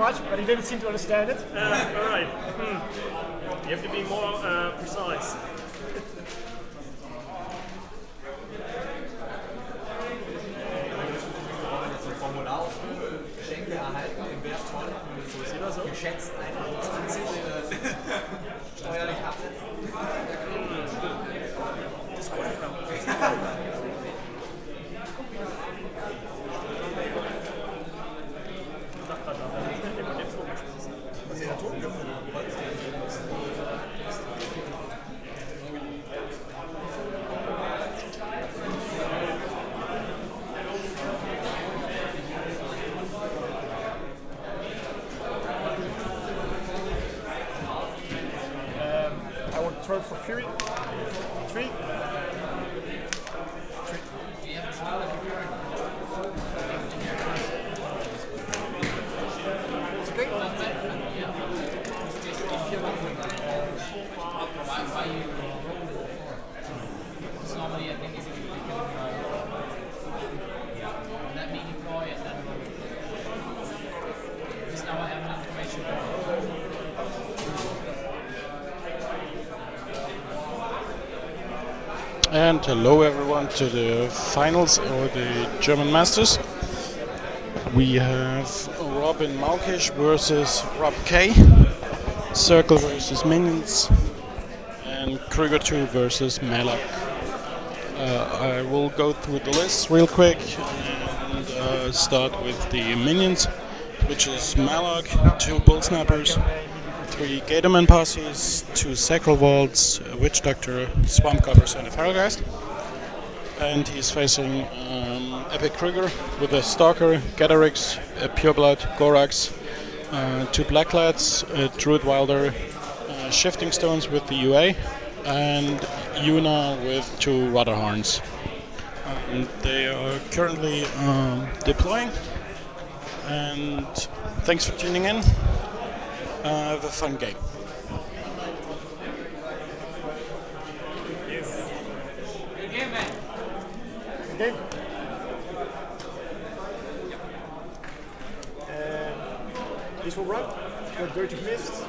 much, but he didn't seem to understand it. Alright. You have to be more precise. Formular Geschenke erhalten im Wert von geschätzt 21 steuerlich absetzen. Was ist der Ton gefunden? I want to throw for Fury. 3. Normally, I think if you can let me deploy and then because now I have information. And hello everyone to the finals or the German Masters. We have Robin Maukish versus Rob K, Circle versus Minions, and Kruger 2 versus Maelok. I will go through the list real quick and start with the Minions, which is Maelok, 2 Bull Snappers, 3 Gatorman Posses, 2 Sacral Vaults, a Witch Doctor, Swamp Covers, and a Feralgeist. And he's facing Epic Kruger with a Stalker, Gatorix, a Pureblood, Gorax, 2 Blacklads, a Druid Wilder, Shifting Stones with the UA, and Yuna with 2 Rudderhorns. And they are currently deploying. And thanks for tuning in. Have a fun game. Yes. Good game, man. Good game. This will run. Got Dirty Mist.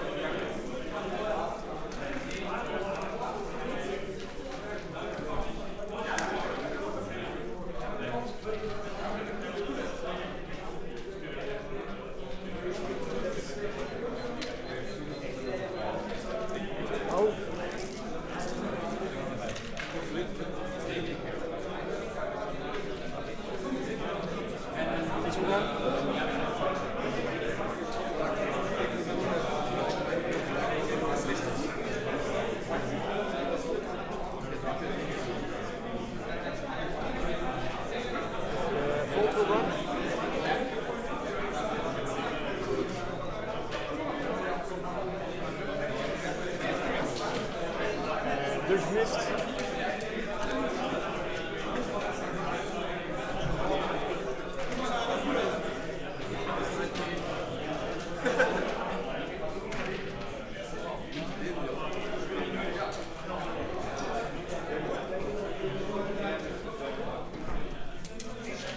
There's mist.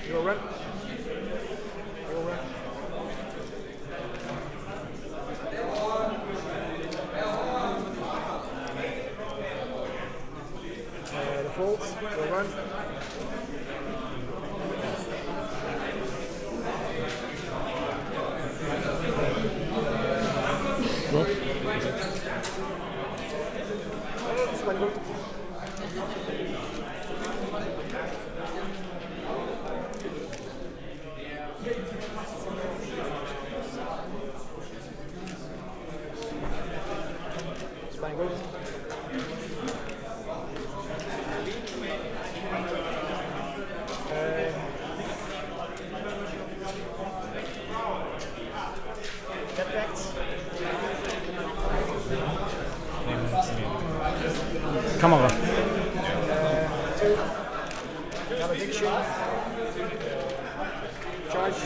You'll run. You'll run. The folds, you'll run. Spine good. Spine good. Get back. Kamera. Two. Malediction. Charge.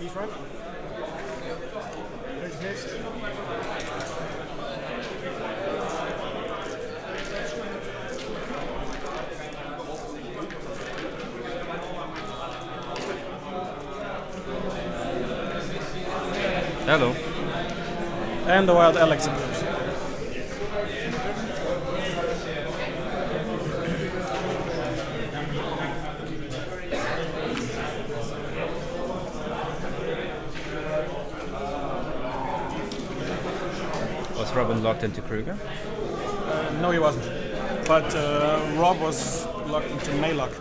He's run. There's missed. Hello. And the Wild Alex appears. Was Robin locked into Kruger? No, he wasn't. But Rob was locked into Maelok.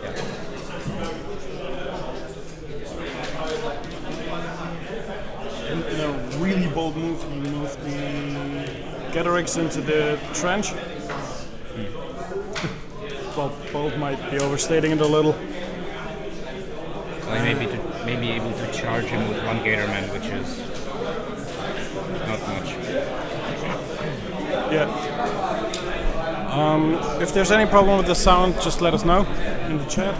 In a really bold move, he moved the Gatherix into the trench. Well, bold might be overstating it a little. Well, he may be able to charge him with one Gatorman, which is not much. Yeah. If there's any problem with the sound, just let us know in the chat.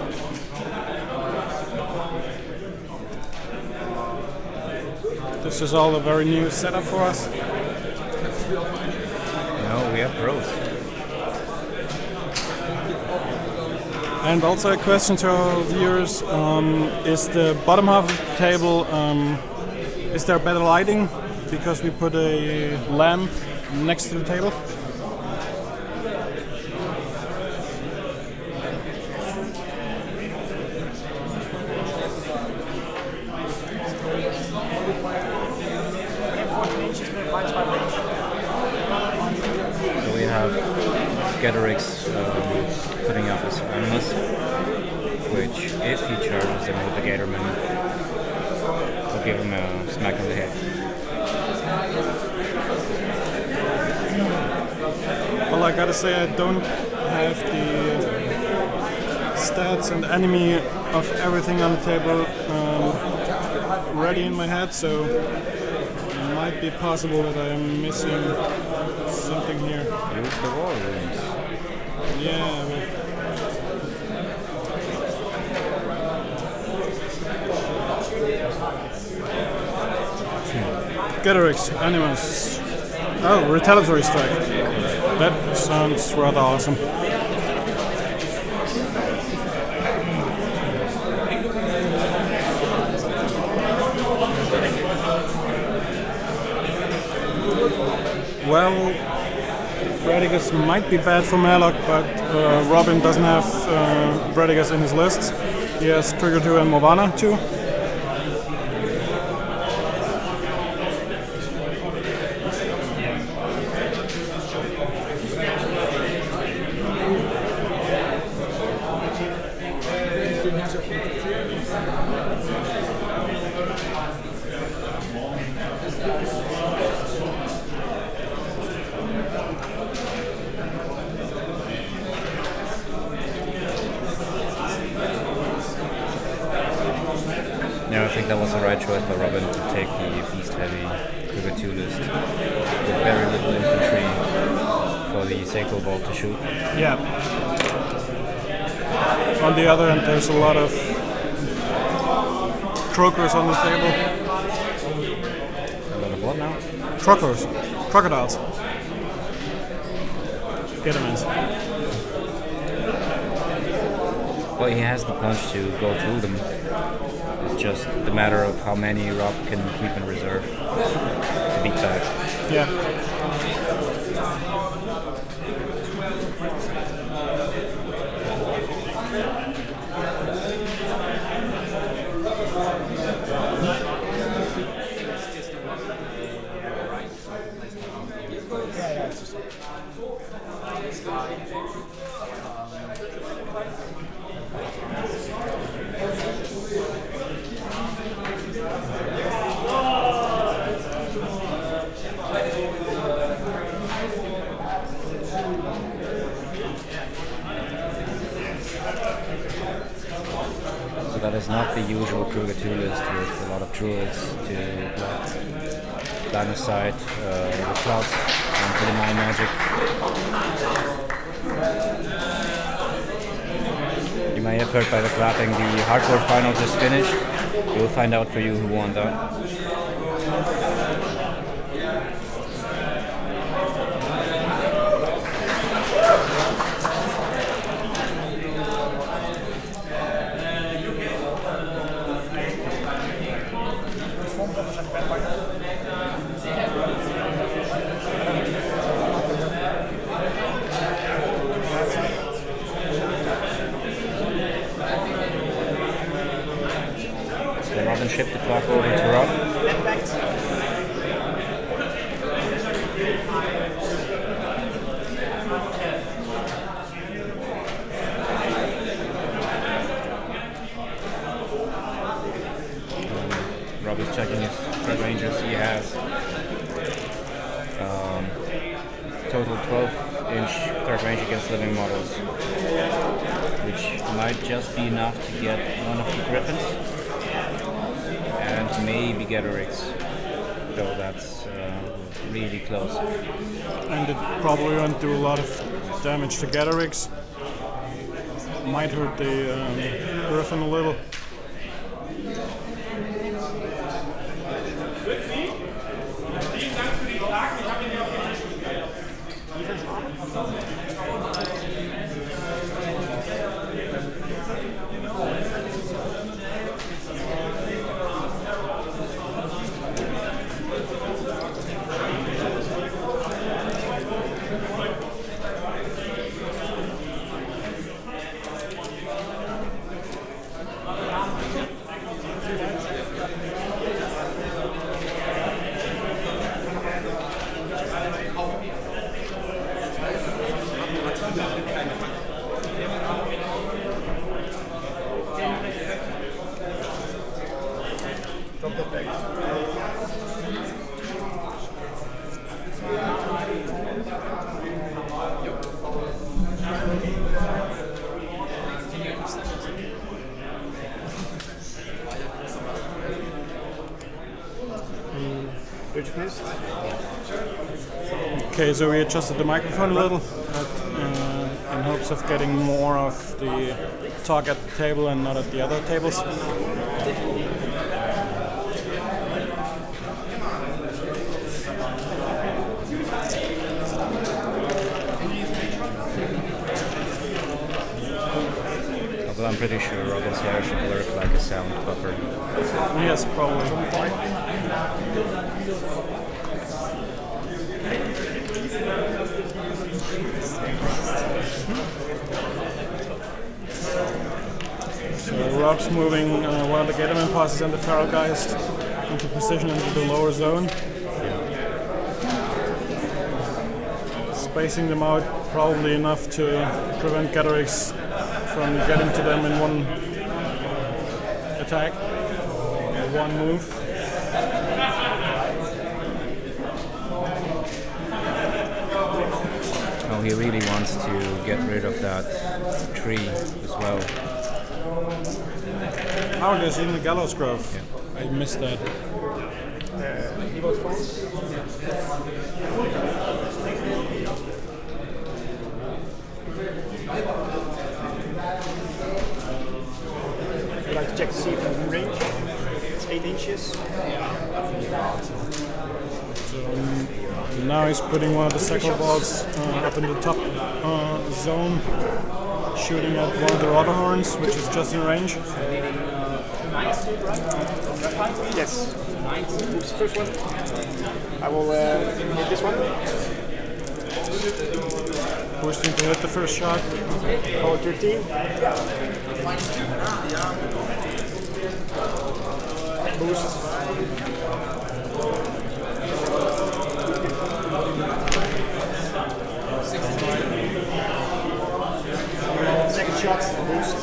This is all a very new setup for us. No, we have pros. And also a question to our viewers, is the bottom half of the table, is there better lighting because we put a lamp next to the table? So we have Gatherix putting up his Animus, which if he charges him with the Gatorman, will give him a smack on the head. Well, I gotta say I don't have the stats and enemy of everything on the table ready in my head, so it might be possible that I am missing something here. Use the wall rooms. Yeah, but Gatherix, Animus. Oh, retaliatory strike. That sounds rather awesome. Well, Bradigus might be bad for Maelok, but Robin doesn't have Bradigus in his list. He has Trigger 2 and Movana too. Yeah, I think that was the right choice by Robin to take the beast-heavy Kruger 2 list with very little infantry for the Seiko Bolt to shoot. Yeah. On the other hand, there's a lot of croakers on the table. A lot of what now? Croakers. Crocodiles. Gatormans. Well, he has the punch to go through them. It's just the matter of how many Rob can keep in reserve to beat back. Yeah. So that is not the usual Kruger 2 list with a lot of druids to line of sight the clouds and to deny magic. You may have heard by the clapping the hardcore final just finished. We'll find out for you who won that. So Robin shipped the clock over to Rob. Rob is checking his third rangers. He has total 12-inch third range against living models, which might just be enough to get one of the Griffins and maybe get a Rix, though that's really close. And it probably won't do a lot of damage to Gatherix. Might hurt the Griffin a little. Okay, so we adjusted the microphone a little in hopes of getting more of the talk at the table and not at the other tables. Although I'm pretty sure Robin's hair should work like a sound buffer. Yes, probably. So Rob's moving one of the Gatorman passes and the Feral Geist into position into the lower zone. Spacing them out probably enough to prevent Gatherix from getting to them in one attack, or one move. Oh, he really wants to get rid of that tree as well. Oh, there's even the Gallows Grove. Yeah. I missed that. I'd like to check to see if it's in range. It's 8 inches. So now he's putting one of the second balls up in the top zone, shooting at one of the rotor horns, which is just in range. Yes. Who's the first one? I will hit this one. Boosting to hit the first shot. Power 13. Boost. Second shot, boost.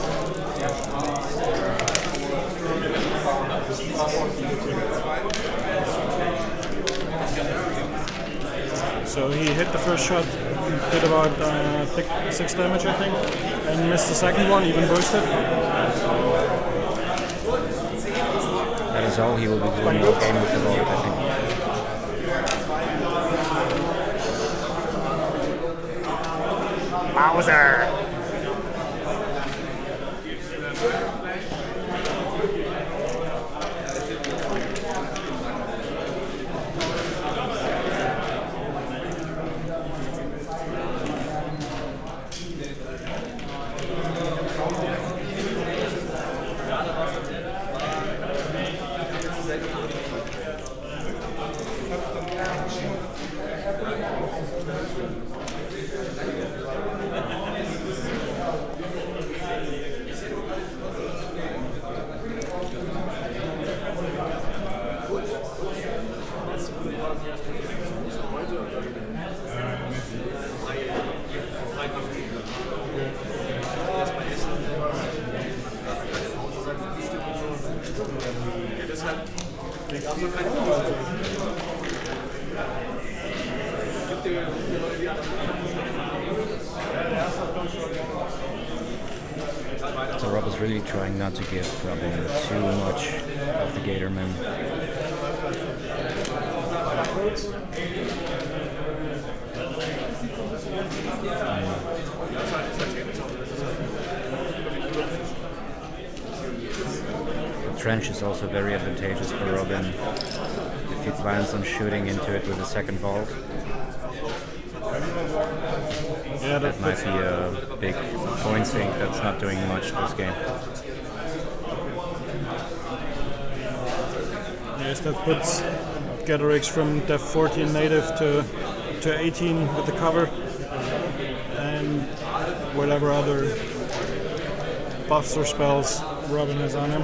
So he hit the first shot, did about 6 damage I think, and missed the second one, even boosted. That is all he will be doing all game with the Lord, I think. Bowser! So Rob is really trying not to give Robin too much of the Gatorman. The trench is also very advantageous for Robin if he plans on shooting into it with a second vault. Yeah, That might be a big point sink that's not doing much this game. yes, that puts Gatorix from def 14 native to 18 with the cover, and whatever other buffs or spells Robin has on him.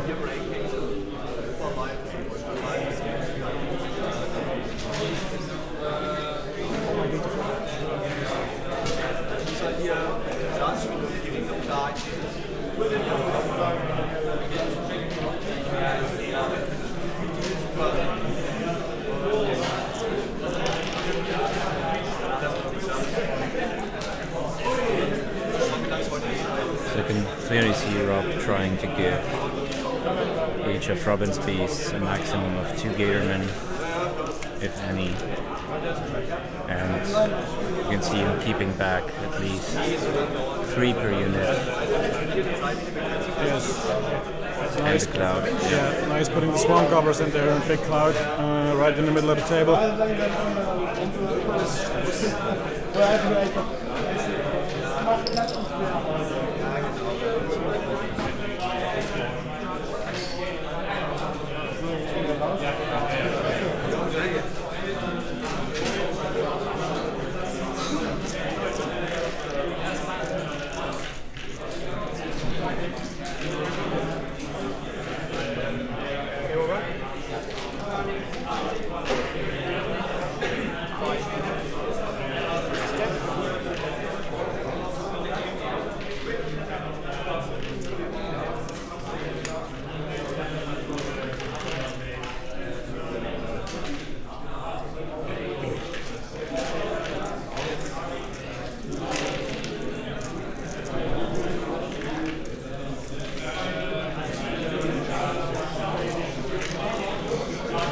So you can clearly see Rob trying to give each of Robin's beasts a maximum of 2 Gatormen, if any. And you can see him keeping back at least 3 per unit. Yes. And Nice. the cloud. Yeah, nice putting the swamp goblins in there and big cloud right in the middle of the table.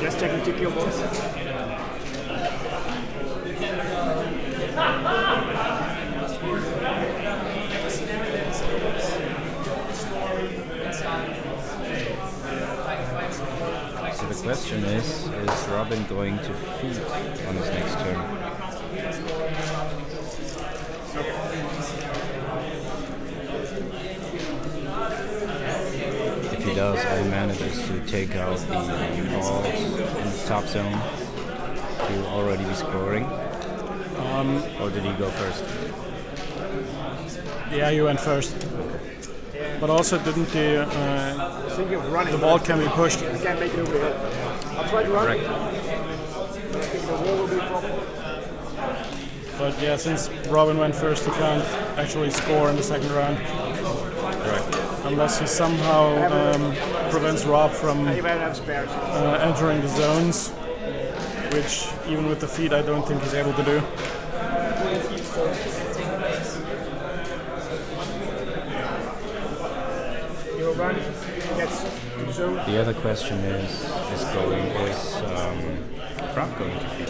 Just checking to kill boss. So the question is Robin going to feed on his next turn? If he does and manages to take out the balls in the top zone, he will already be scoring. Or did he go first? Yeah, you went first. But also, didn't the Thinking of running. the ball can be pushed? I can't make it over here. I'll try to run. Correct. Thinking the wall will be a problem. But yeah, since Robin went first, he can't actually score in the second round. Correct. Unless he somehow prevents Rob from I even have spares. entering the zones, which even with the feet I don't think he's able to do. You'll run. Yes. So The other question is Rob going to feed?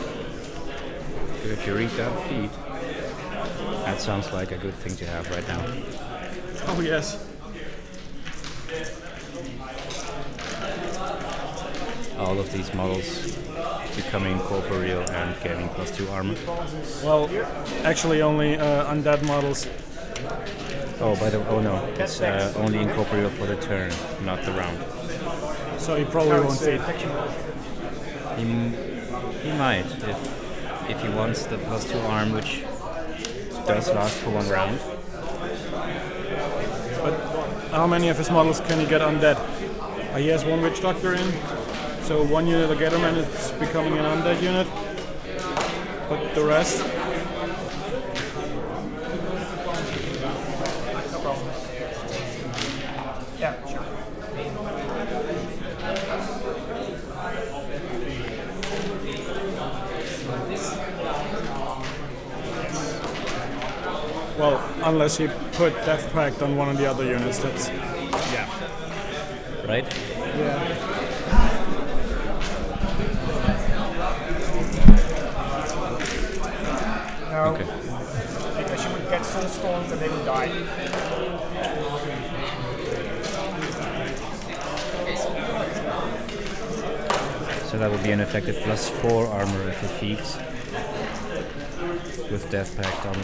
If you read that feed, that sounds like a good thing to have right now. Oh yes. All of these models becoming corporeal and gaining +2 armor. Well, actually only undead models. Oh, no, it's only incorporeal for the turn, not the round. So he probably won't feed. He might if he wants the +2 arm, which does last for 1 round. But how many of his models can he get undead? He has 1 Witch Doctor in, so 1 unit of Gatorman is becoming an undead unit. But the rest, yeah, sure. unless he put Death Pact on one of the other units. That's yeah. Right? Yeah. No, Okay. because you would get soulstorms and they would die. So that would be an effective +4 armor if it feeds with Death Pact on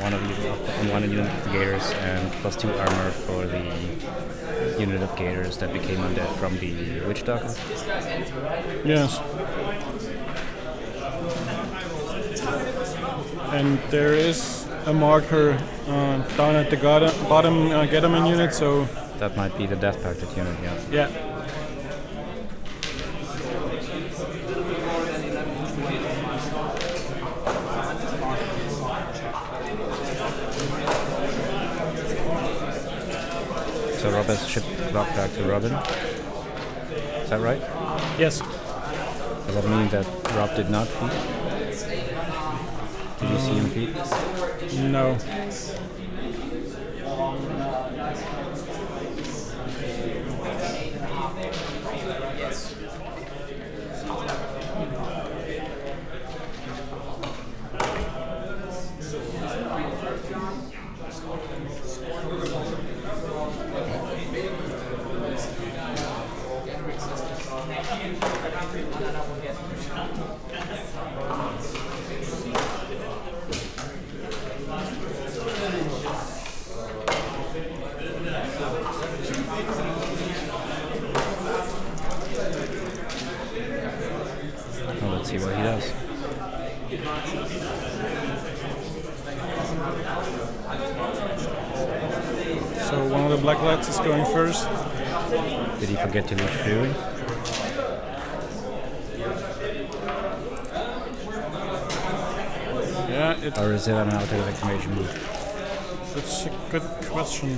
one unit of the Gators, and +2 armor for the unit of Gators that became undead from the Witch Doctor. Yes. And there is a marker down at the bottom Getamin unit, so That might be the Death Pacted unit, yeah. yeah. So Rob has shipped Rob back to Robin. Is that right? Yes. Does that mean that Rob did not feed? Did you see him feed? No. Well, let's see what he does. So one of the black lights is going first. Did he forget to lose Fury? Yeah, Or is it an auto activation move? it's a good question.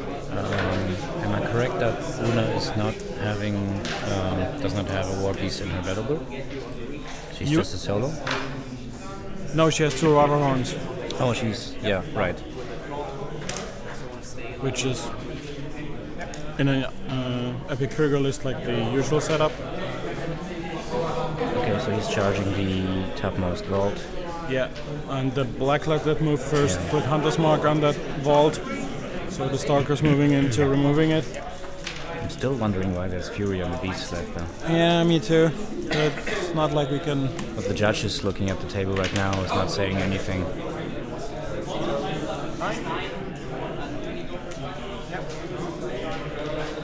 Am I correct that Una is not having, does not have a war piece in her battle group? She's just a solo? No, she has two rubber horns, Oh, she's, yeah, right. which is in an epic trigger list like the usual setup. Okay, so he's charging the topmost vault. Yeah, and the black light that moved first Yeah. put Hunter's Mark on that vault, so the Stalker's moving into removing it. I'm still wondering why there's Fury on the beast left though. Yeah, me too. It's not like we can... But the judge is looking at the table right now, is not saying anything.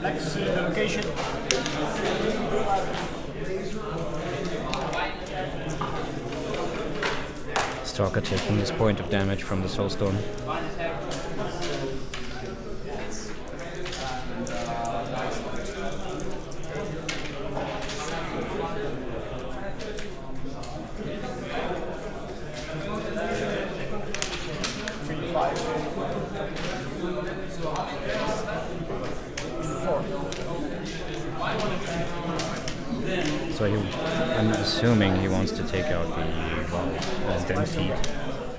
Let's see the location. Stalker taking his point of damage from the Soulstone. 5. 4. So I'm assuming he wants to take out the vault and then feed,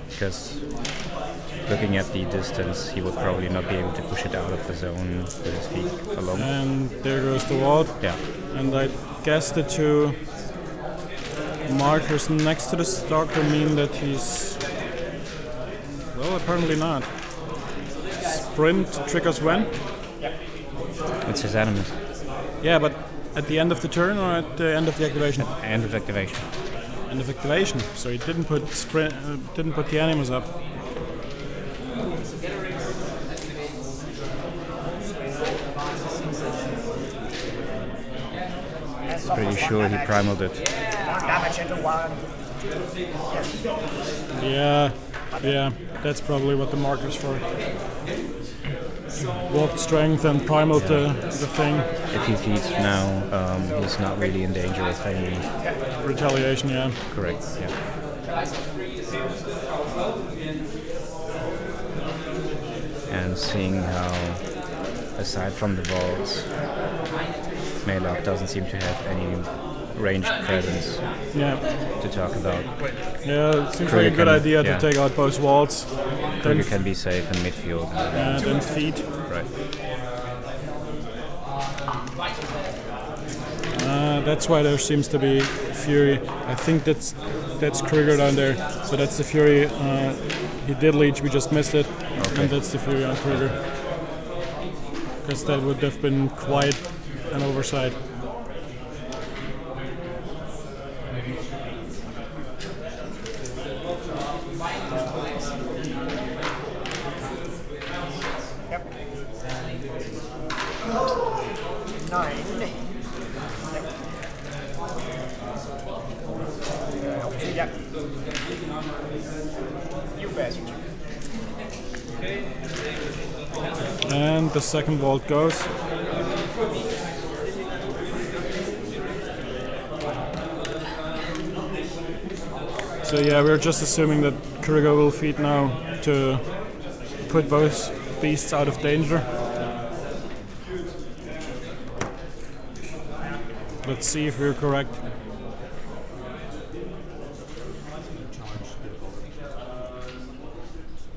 because looking at the distance, he would probably not be able to push it out of the zone with his feet alone. And there goes the vault. Yeah. And I guess the two markers next to the stalker mean that he's... Well, apparently not. Sprint triggers when? It's his animus. Yeah, but at the end of the turn or at the end of the activation? End of activation. End of activation. So he didn't put didn't put the animus up. Pretty sure he primaled it. Damage into 1. Yeah, that's probably what the marker's for. Warped strength and primal the thing. If he feeds now, he's not really in danger of any Retaliation, yeah. correct. Yeah. And seeing how, aside from the vaults, Maelok doesn't seem to have any ranged presence to talk about. Yeah, it seems Krieger like a good can- idea yeah. to take out both walls. Krieger can be safe in midfield. Then feed. Right. That's why there seems to be Fury. I think that's Krieger down there. So that's the Fury. He did leech, we just missed it. Okay. And that's the Fury on Krieger. Because that would have been quite an oversight. Yep. 9. Yep. You bastard. And the second vault goes. So yeah, we're just assuming that Krieger will feed now to put both beasts out of danger. Let's see if we're correct.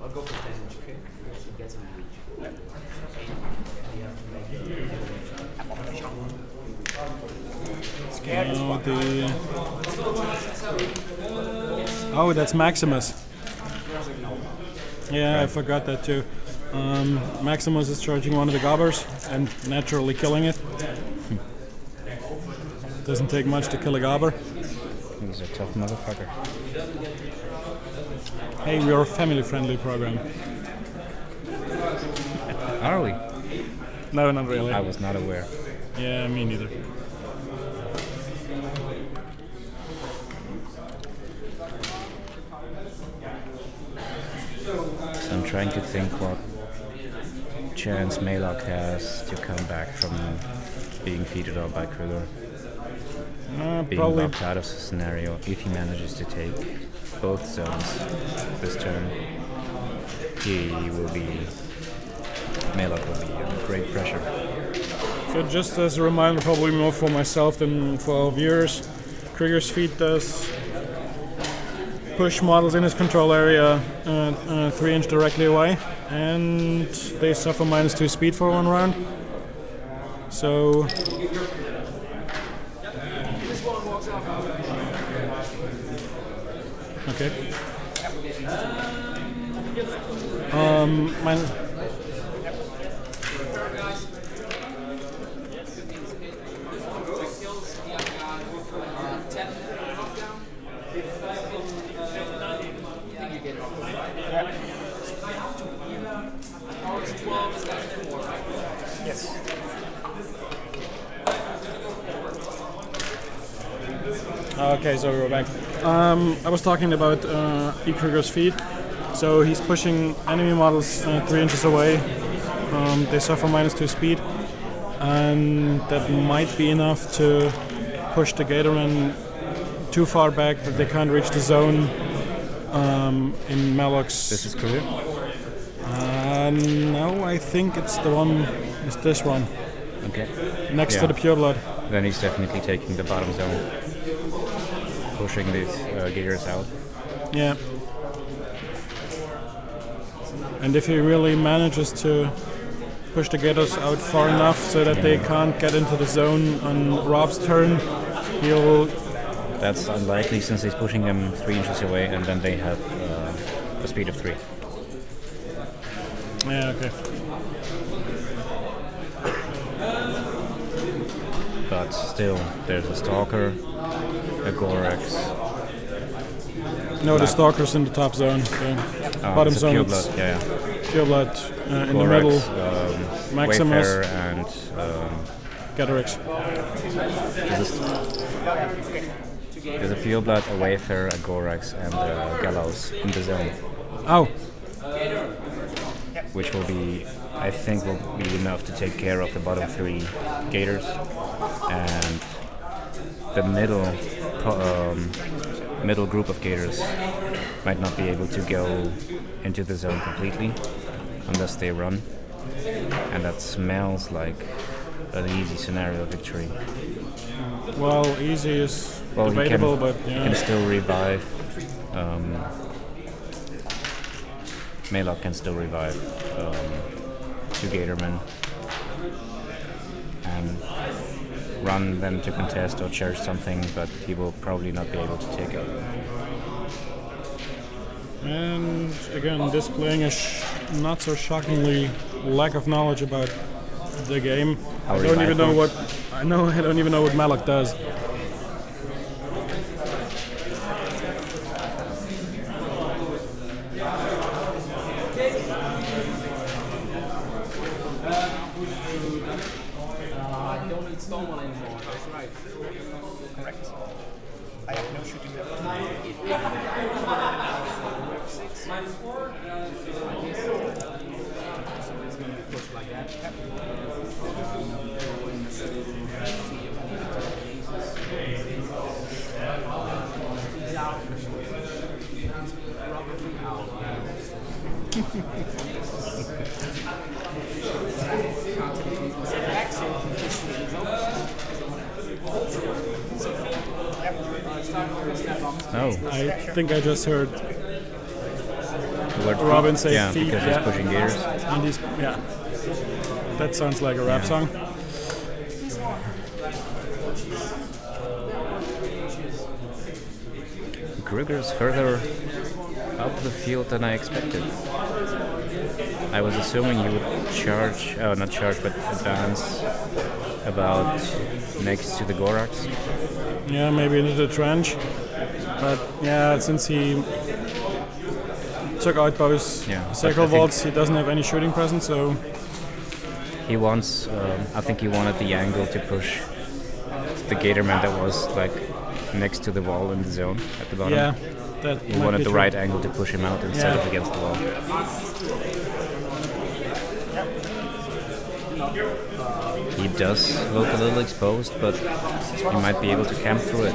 I'll go for damage, okay? She gets some reach. Oh, that's Maximus. Yeah, I forgot that too. Maximus is charging one of the gobbers and naturally killing it. Doesn't take much to kill a gobber. He's a tough motherfucker. Hey, we are a family-friendly program. Are we? No, not really. I was not aware. Yeah, me neither. So I'm trying to think what chance Maelok has to come back from being feeded out by Krieger. Being Probably. locked out of the scenario if he manages to take both zones this turn. Maelok will be under great pressure. So just as a reminder, probably more for myself than for our viewers, Krieger's feed does push models in his control area 3 inch directly away, and they suffer -2 speed for 1 round. So okay. Minus. Yes. Okay, so we're back. I was talking about Krieger's feed. So he's pushing enemy models 3 inches away. They suffer -2 speed, and that might be enough to push the Gatorman too far back that they can't reach the zone in Maelok's. This is Krieger? No, I think it's the one. It's this one Okay. next Yeah. to the pure blood. Then he's definitely taking the bottom zone, pushing these gators out. Yeah. And if he really manages to push the gators out far enough so that they can't get into the zone on Rob's turn, he'll. That's unlikely since he's pushing them 3 inches away, and then they have a speed of 3. Yeah, okay. But still, there's a Stalker, a Gorax, No, the Stalker's in the top zone. So bottom it's a zone, Pure it's Blood, yeah. pure blood. In the Gorax, middle, Maximus, Wayfarer, and Gatorix. there's a Pure Blood, a Wayfarer, a Gorax, and a Gallows in the zone, Oh, which will be, I think, will be enough to take care of the bottom 3 gators, and the middle group of gators might not be able to go into the zone completely unless they run, and that smells like an easy scenario victory. well, easy is Well, debatable, but he yeah. can still revive. Maelok can still revive 2 Gatormen and run them to contest or charge something, but he will probably not be able to take it. And again, displaying a not so shockingly lack of knowledge about the game. How I don't even know revive what I don't even know what Maelok does. Don't need Stonewall anymore, that's right. Correct. I have no shooting left. It's going to be pushed like that. He's out. He's probably out. No, I think I just heard the word Robin say yeah, feet, because yeah. he's pushing gators. and he's that sounds like a rap song. Kruger's further up the field than I expected. I was assuming he would charge, not charge, but advance about next to the Gorax. Yeah, maybe into the trench. But yeah, since he took Outpost Yeah, Sacral but I think- Vaults, he doesn't have any shooting presence, so He wants, I think he wanted the angle to push the Gatorman that was like next to the wall in the zone at the bottom. yeah, that He might wanted be the true. right angle to push him out instead Yeah. of against the wall. He does look a little exposed, but he might be able to camp through it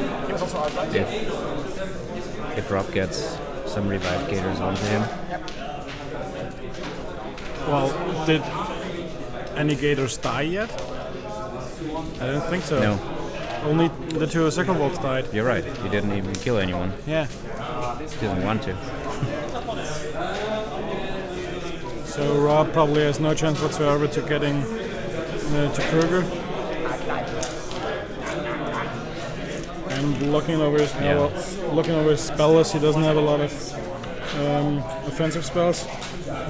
if Rob gets some revived gators onto him. Well, did any Gators die yet? I don't think so. No, Only the 2 Sacral Vaults died. you're right. He didn't even kill anyone. Yeah. He didn't want to. So Rob probably has no chance whatsoever to getting to Kruger. And looking over his looking over his spell list, he doesn't have a lot of offensive spells,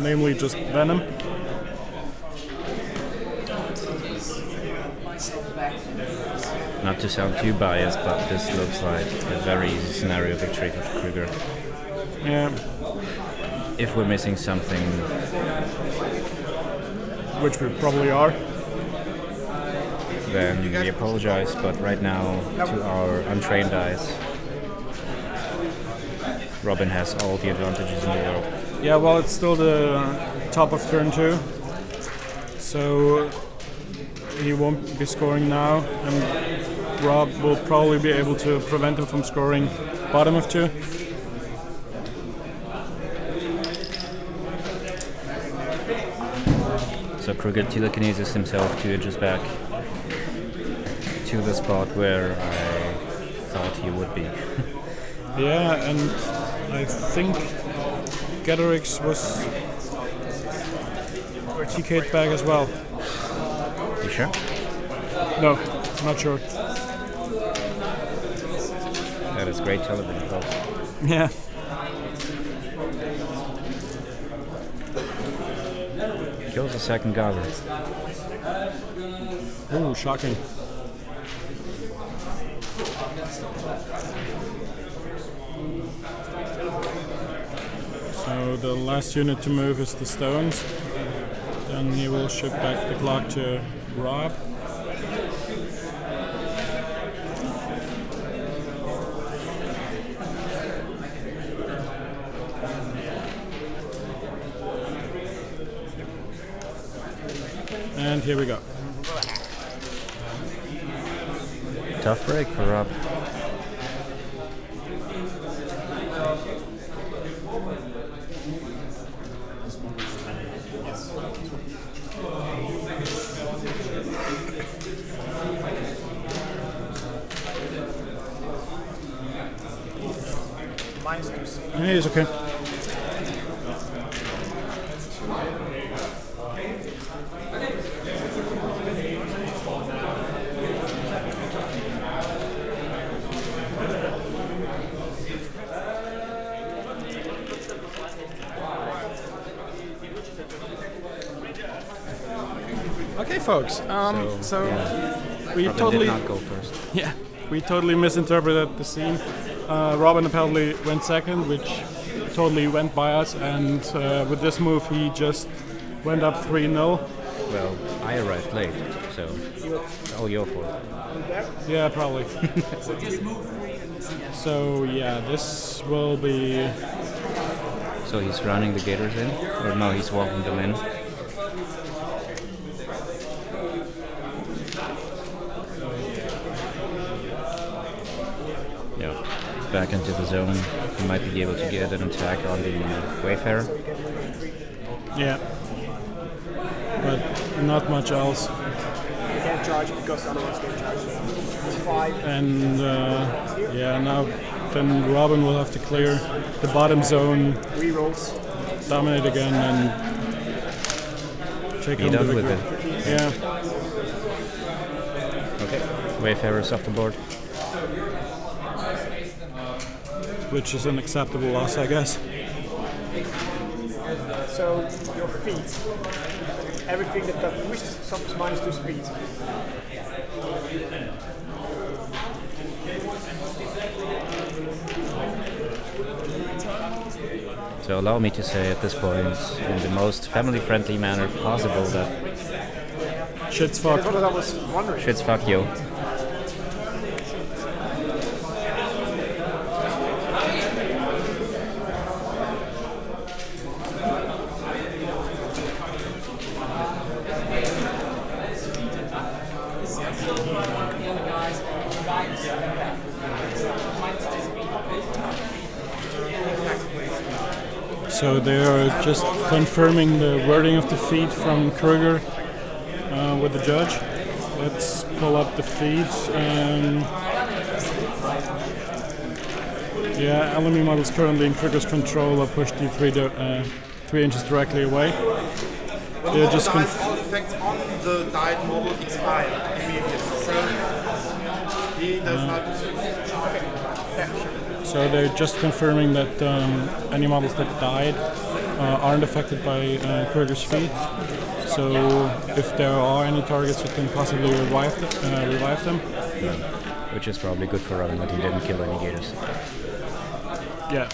namely just Venom. Not to sound too biased, but this looks like a very easy scenario victory for Kruger. Yeah, If we're missing something, which we probably are. then we apologize, but right now, to our untrained eyes, Robin has all the advantages in the world. Yeah, well, it's still the top of turn 2, so he won't be scoring now, and Rob will probably be able to prevent him from scoring bottom of 2. So Kruger telekinesis himself 2 inches back to the spot where I thought he would be. Yeah, and I think Gatorix was TK'd back as well. You sure? No, not sure. That is great television, folks. Yeah. Kills the second gobbler. Ooh, shocking. So the last unit to move is the stones. Then he will ship back the clock to Rob. And here we go. Tough break for Rob. Yeah, it's okay. Okay, folks. We Robin totally did not go first. Yeah, we totally misinterpreted the scene. Robin apparently went second, which totally went by us, and with this move he just went up 3-0. Well, I arrived late, so it's all your fault. Yeah, probably. So yeah, this will be... So he's running the gators in? Or no, he's walking them in? Yeah, back into the zone. He might be able to get an attack on the Wayfarer. Yeah. But not much else. You can't charge because otherwise they charge. It's 5. And yeah, now then Robin will have to clear the bottom zone, Rerolls. dominate again, and take Be home the done with victory. it. Yeah. Okay, Wayfarer's off the board. Which is an acceptable loss, I guess. So your feet, everything that pushes suffers -2 speed. So allow me to say at this point, in the most family-friendly manner possible, that Shit's That's fucked. what I was wondering. shit's fuck you. So they are just confirming the wording of the feed from Kruger with the judge. Let's pull up the feed. Yeah, LME models currently in Kruger's control are pushed the 3 inches directly away. They're just all effects on the died model expire immediately. So he does not. So they're just confirming that any models that died aren't affected by Kruger's feed. So if there are any targets, you can possibly revive them. Which is probably good for Robin that he didn't kill any gators. Yeah.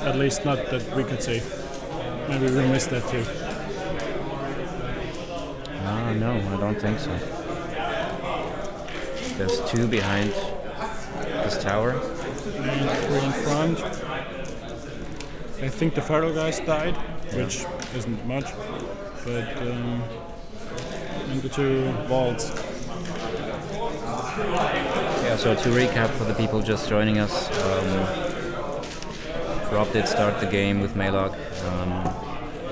At least not that we could see. Maybe we missed that too. No, I don't think so. There's 2 behind this tower. And 3 in front. I think the feral guys died, which isn't much. But and the 2 vaults. Yeah, so to recap for the people just joining us, Rob did start the game with Maelok.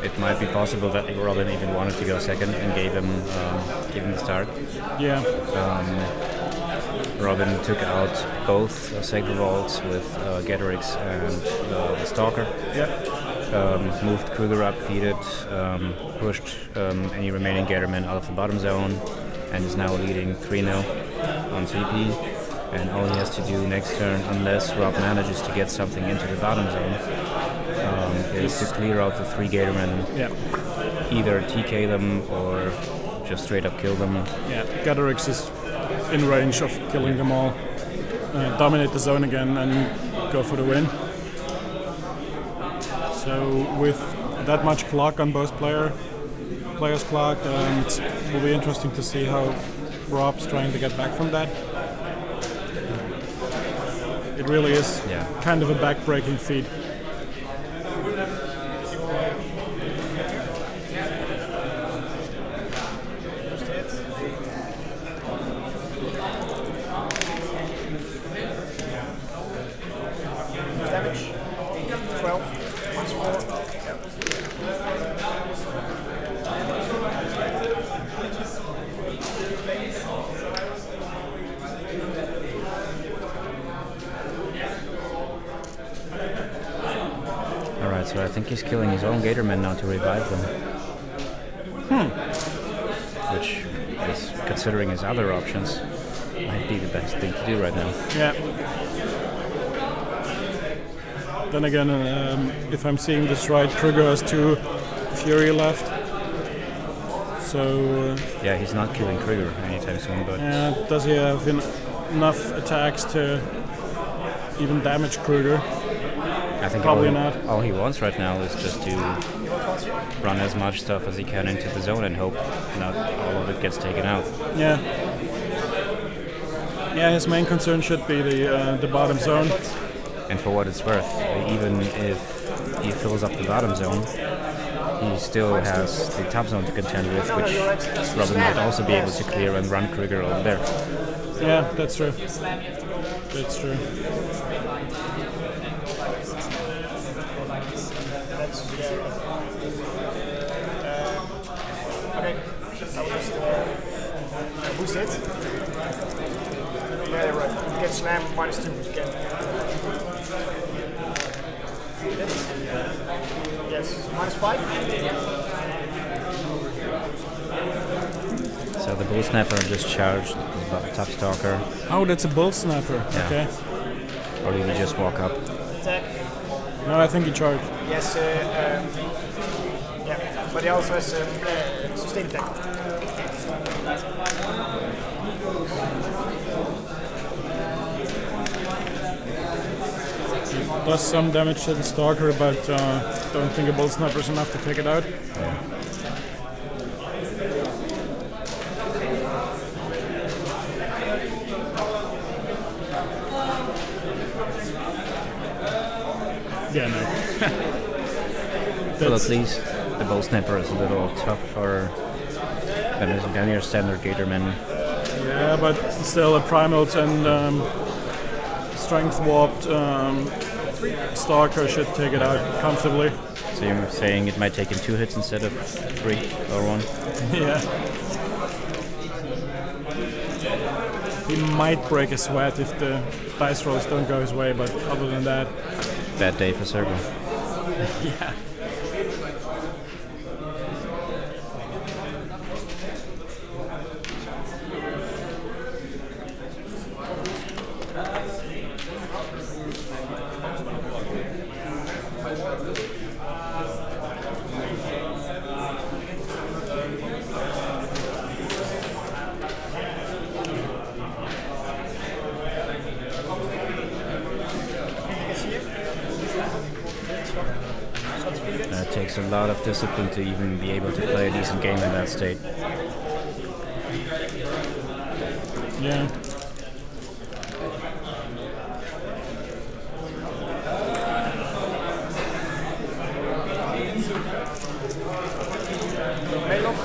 it might be possible that Robin even wanted to go second and gave him the start. Yeah. Robin took out both Sacred Vaults with Getterix and the Stalker. Moved Kruger up, feeded, pushed any remaining Gathermen out of the bottom zone, and is now leading 3-0 on CP. And all he has to do next turn, unless Rob manages to get something into the bottom zone, is to clear out the 3 Gathermen. Either TK them or just straight up kill them. Yeah, Gatherix is in range of killing them all. Dominate the zone again and go for the win. So with that much clock on both players' clock, it will be interesting to see how Rob's trying to get back from that. It really is kind of a back-breaking feat. Damage 12 minus 4. Alright, so I think he's killing his own Gatormen now to revive them. Which is, considering his other options, might be the best thing to do right now. Yeah. Then again, if I'm seeing this right, Kruger has 2 Fury left. So. Yeah, he's not killing Kruger anytime soon, but. Does he have enough attacks to even damage Kruger? I think probably not. All he wants right now is just to run as much stuff as he can into the zone and hope not all of it gets taken out. Yeah. Yeah, his main concern should be the bottom zone. And for what it's worth, even if he fills up the bottom zone, he still has the top zone to contend with, which Robin might also be able to clear and run Kruger over there. Yeah, that's true. That's true. Okay, I will just boost it. Yeah, you're right. You get slam minus 2 again. Yes, minus 5. So the Bull Snapper just charged the top Stalker. Oh, that's a Bull Snapper. Yeah. Okay. Or did he just walk up? Attack. No, I think he charged. Yes, yeah, but he also has sustain attack. Does some damage to the Stalker, but don't think a Bull Snapper is enough to take it out. Yeah, no. Well, at least the Bull Snapper is a little tougher than your standard Gatorman. Yeah, but still a Primalt and Strength Warped Stalker should take it out comfortably. So you're saying it might take him 2 hits instead of 3 or 1? Yeah. He might break a sweat if the dice rolls don't go his way, but other than that... Bad day for Circle. Yeah. It takes a lot of discipline to even be able to play a decent game in that state. Yeah. Maelok.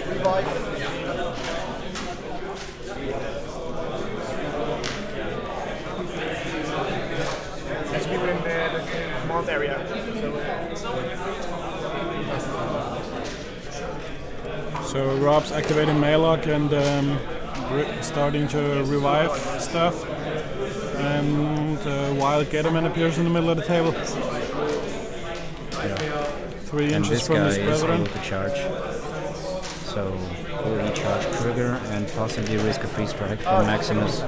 Revive. Has to be within the command area. So So Rob's activating Maelok and starting to revive stuff. And Wild Gatorman appears in the middle of the table. 3 inches from his brethren. This guy is able to charge. So will he charge Trigger and possibly risk a free strike from Maximus?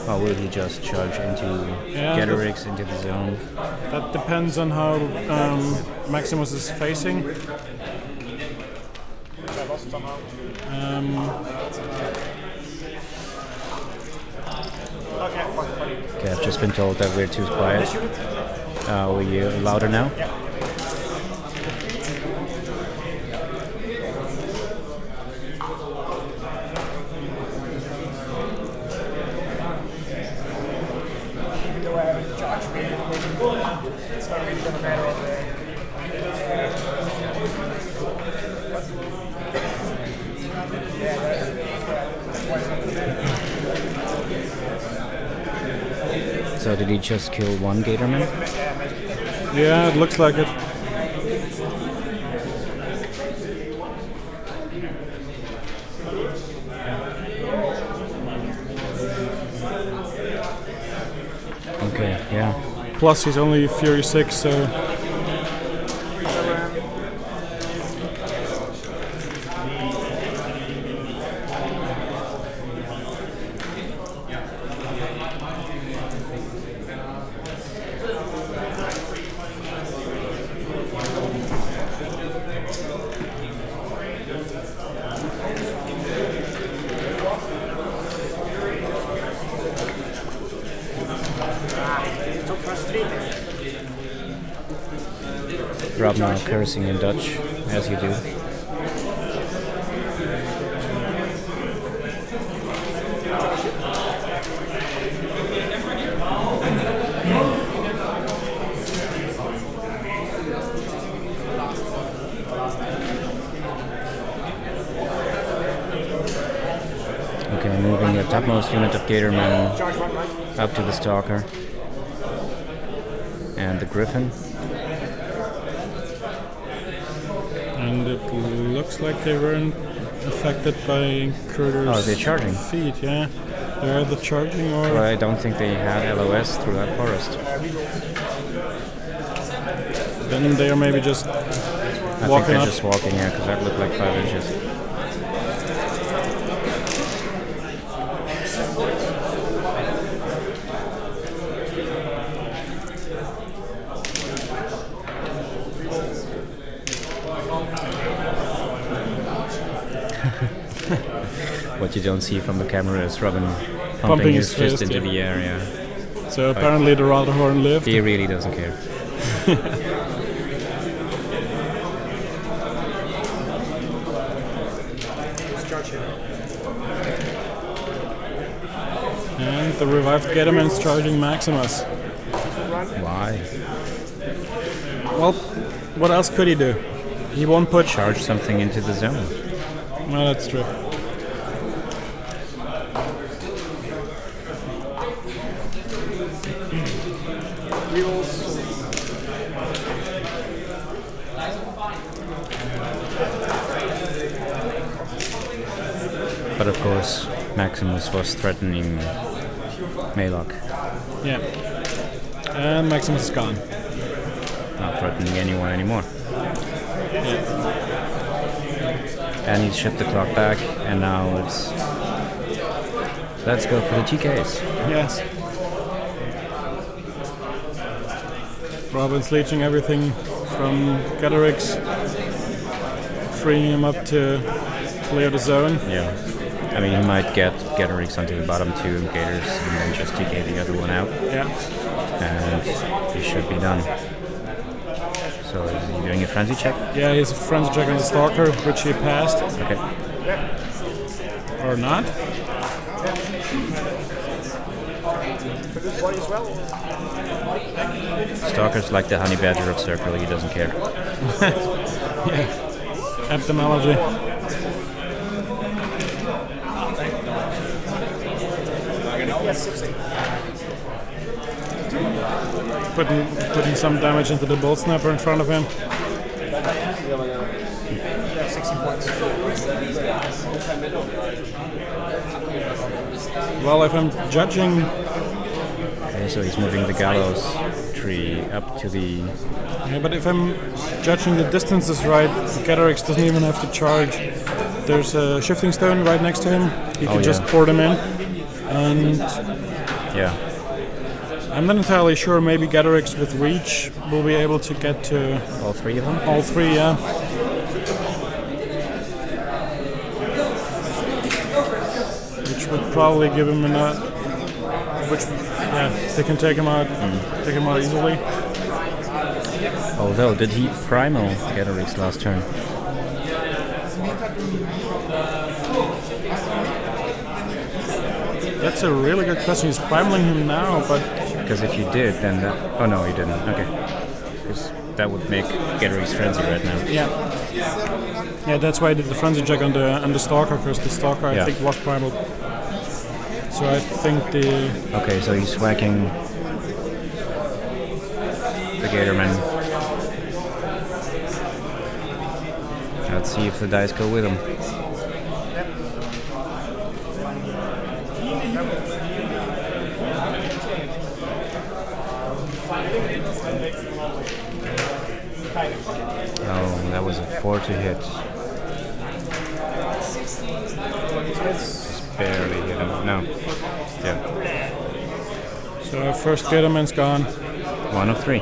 Or will he just charge into Gatorix into the zone? That depends on how Maximus is facing. Okay, I've just been told that we're too quiet. Are you louder now? So did he just kill one Gatorman? Yeah, it looks like it. Okay, yeah. Plus he's only Fury 6, so... Rob now cursing in Dutch, as you do. Okay, moving the topmost unit of Gatorman up to the Stalker and the Griffin. And it looks like they weren't affected by Kruger's they're charging. feet, yeah. They're either charging or... Well, I don't think they had LOS through that forest. Then they are maybe just I think walking they're up. just walking, yeah, because that looked like 5 inches. What you don't see from the camera is Robin pumping his fist into the air, yeah. So apparently the Rotherhorn lived. He really doesn't care. And the revived Gatorman's charging Maximus. Why? Well, what else could he do? He won't put... Charge something into the zone. Well, that's true. But of course, Maximus was threatening Maelok. Yeah. And Maximus is gone. Not threatening anyone anymore. Yeah. And he shipped the clock back, and now it's... Let's go for the TKs. Yes. Robin's leeching everything from Gatorix, freeing him up to clear the zone. Yeah. I mean, he might get Gatorix onto the bottom 2 Gators and then just TK the other one out. Yeah. And he should be done. So is he doing a frenzy check? Yeah, he's a frenzy check on the Stalker, which he passed. Okay. Or not. Stalker's like the honey badger of Circle, he doesn't care. Yeah. Etymology. putting some damage into the Bolt Snapper in front of him. Yeah, 60 points. Well, if I'm judging, Okay, so he's moving the gallows tree up to the. yeah, but if I'm judging the distances right, Gatorix doesn't even have to charge. There's a shifting stone right next to him. He can just pour them in, and Yeah. I'm not entirely sure. Maybe Gatorix with reach will be able to get to All three of them? all three. Yeah. Which would probably give him enough. Which, yeah, they can take him out easily. Although, did he primal Gatorix last turn? That's a really good question. He's primaling him now, but Because if you did, then that. Oh no, you didn't. Okay. Because that would make Gatorix frenzy right now. yeah, that's why I did the frenzy check on the Stalker, because the Stalker I Yeah. think was primal. So I think the Okay, so he's whacking the Gatorman. Let's see if the dice go with him. Oh, that was a 4 to hit. Just barely hit him. No. Yeah. so our first Gatorman's gone. 1 of 3.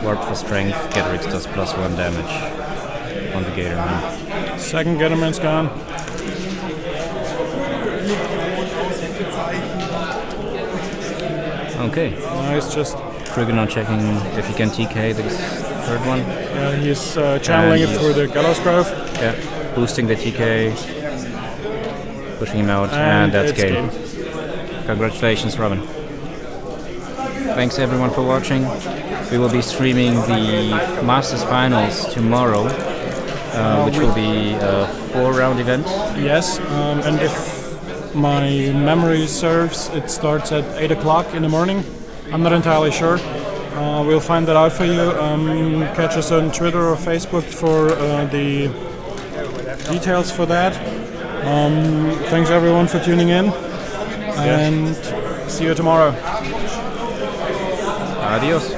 Warp for strength, Gatorix does +1 damage on the Gatorman. Second Gatorman's gone. Okay, Now he's just Kruger now checking if he can TK the third one. he's channeling it he's- through the Gallows Grove. Yeah, boosting the TK, pushing him out, and that's it's game. Congratulations, Robin. Thanks everyone for watching. We will be streaming the Masters Finals tomorrow, which will be a 4-round event. Yes, and if my memory serves, it starts at 8 o'clock in the morning. I'm not entirely sure. We'll find that out for you. Catch us on Twitter or Facebook for the details for that. Thanks everyone for tuning in, and see you tomorrow. Adios.